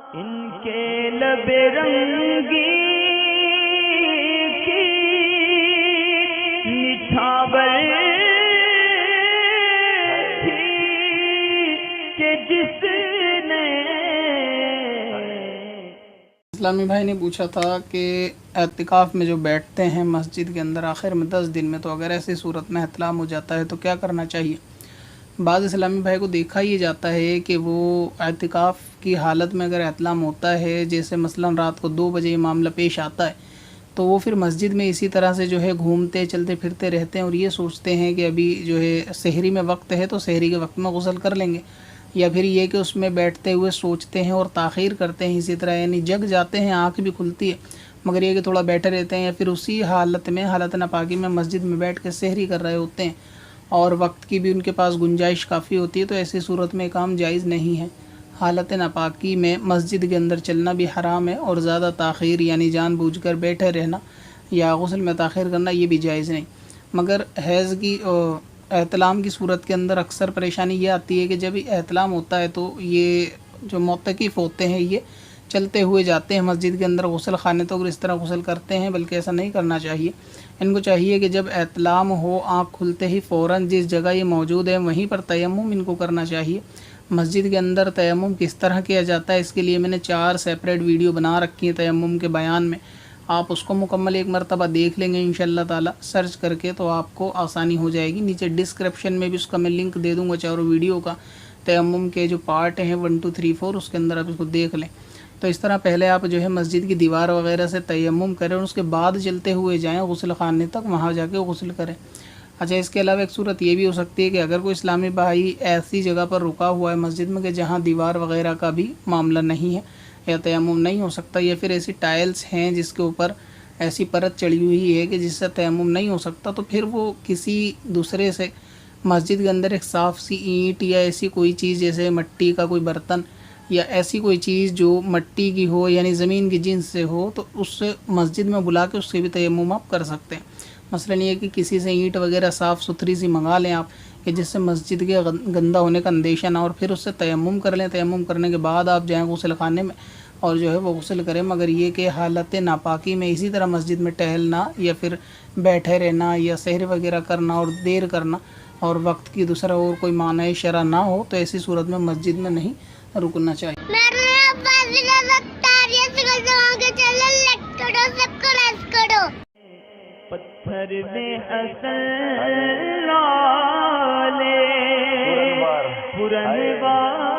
इनके लबे रंगी की निछावर थी कि जिसने। इस्लामी भाई ने पूछा था कि एतिकाफ़ में जो बैठते हैं मस्जिद के अंदर आखिर में 10 दिन में, तो अगर ऐसी सूरत में एहतलाम हो जाता है तो क्या करना चाहिए। बाद इस्लामी भाई को देखा ही जाता है कि वो एतिकाफ़ की हालत में अगर एहतलाम होता है, जैसे मसलन रात को 2 बजे ये मामला पेश आता है, तो वो फिर मस्जिद में इसी तरह से जो है घूमते चलते फिरते रहते हैं और ये सोचते हैं कि अभी जो है सहरी में वक्त है तो सहरी के वक्त में गुस्ल कर लेंगे, या फिर ये कि उसमें बैठते हुए सोचते हैं और ताख़ीर करते हैं इसी तरह, यानी जग जाते हैं, आँख भी खुलती है मगर ये कि थोड़ा बैठे रहते हैं, या फिर उसी हालत में हालत नापाकी में मस्जिद में बैठ के सहरी कर रहे होते हैं और वक्त की भी उनके पास गुंजाइश काफ़ी होती है, तो ऐसी सूरत में काम जायज़ नहीं है। हालत नापाकी में मस्जिद के अंदर चलना भी हराम है और ज़्यादा ताख़ीर यानी जानबूझकर बैठे रहना या गुस्ल में ताख़ीर करना ये भी जायज़ नहीं। मगर हैज़ की एहतलाम की सूरत के अंदर अक्सर परेशानी ये आती है कि जब एहतलाम होता है तो ये जो मोत्तकिफ़ होते हैं ये चलते हुए जाते हैं मस्जिद के अंदर गुस्ल खाने, तो अगर इस तरह गुस्ल करते हैं, बल्कि ऐसा नहीं करना चाहिए। इनको चाहिए कि जब एहतलाम हो आँख खुलते ही फ़ौरन जिस जगह ये मौजूद है वहीं पर तयम्मुम इनको करना चाहिए। मस्जिद के अंदर तयम्मुम किस तरह किया जाता है इसके लिए मैंने 4 सेपरेट वीडियो बना रखी हैं तयम्मुम के बयान में, आप उसको मुकम्मल एक मरतबा देख लेंगे इंशाअल्लाह ताला सर्च करके, तो आपको आसानी हो जाएगी। नीचे डिस्क्रिप्शन में भी उसका मैं लिंक दे दूँगा चारों वीडियो का, तयम्मुम के जो पार्ट हैं 1 2 3 4 उसके अंदर आप इसको देख लें। तो इस तरह पहले आप जो है मस्जिद की दीवार वगैरह से तयम्मुम करें और उसके बाद चलते हुए जाएँ गुस्ल खाने तक, वहाँ जाके गुस्ल करें। अच्छा, इसके अलावा एक सूरत ये भी हो सकती है कि अगर कोई इस्लामी भाई ऐसी जगह पर रुका हुआ है मस्जिद में कि जहाँ दीवार वगैरह का भी मामला नहीं है या तयम्मुम नहीं हो सकता, या फिर ऐसी टाइल्स हैं जिसके ऊपर ऐसी परत चढ़ी हुई है कि जिससे तयम्मुम नहीं हो सकता, तो फिर वो किसी दूसरे से मस्जिद के अंदर एक साफ़ सी ईंट या ऐसी कोई चीज़ जैसे मिट्टी का कोई बर्तन या ऐसी कोई चीज़ जो मिट्टी की हो यानी ज़मीन की जिन्स से हो, तो उससे मस्जिद में बुला के उससे भी तयम्मुम आप कर सकते हैं। मसलन ये कि किसी से ईंट वगैरह साफ़ सुथरी सी मंगा लें आप कि जिससे मस्जिद के गंदा होने का अंदेशा ना, और फिर उससे तयम्मुम कर लें। तयम्मुम करने के बाद आप जाएँ गुस्ल खाने में और जो है वो गुस्ल करें। मगर ये कि हालत नापाकी में इसी तरह मस्जिद में टहलना या फिर बैठे रहना या सहर वगैरह करना और देर करना और वक्त की दूसरा और कोई माने शरा ना हो, तो ऐसी सूरत में मस्जिद में नहीं रुकना चाहिए। पत्थर में असल लाले पुरनवार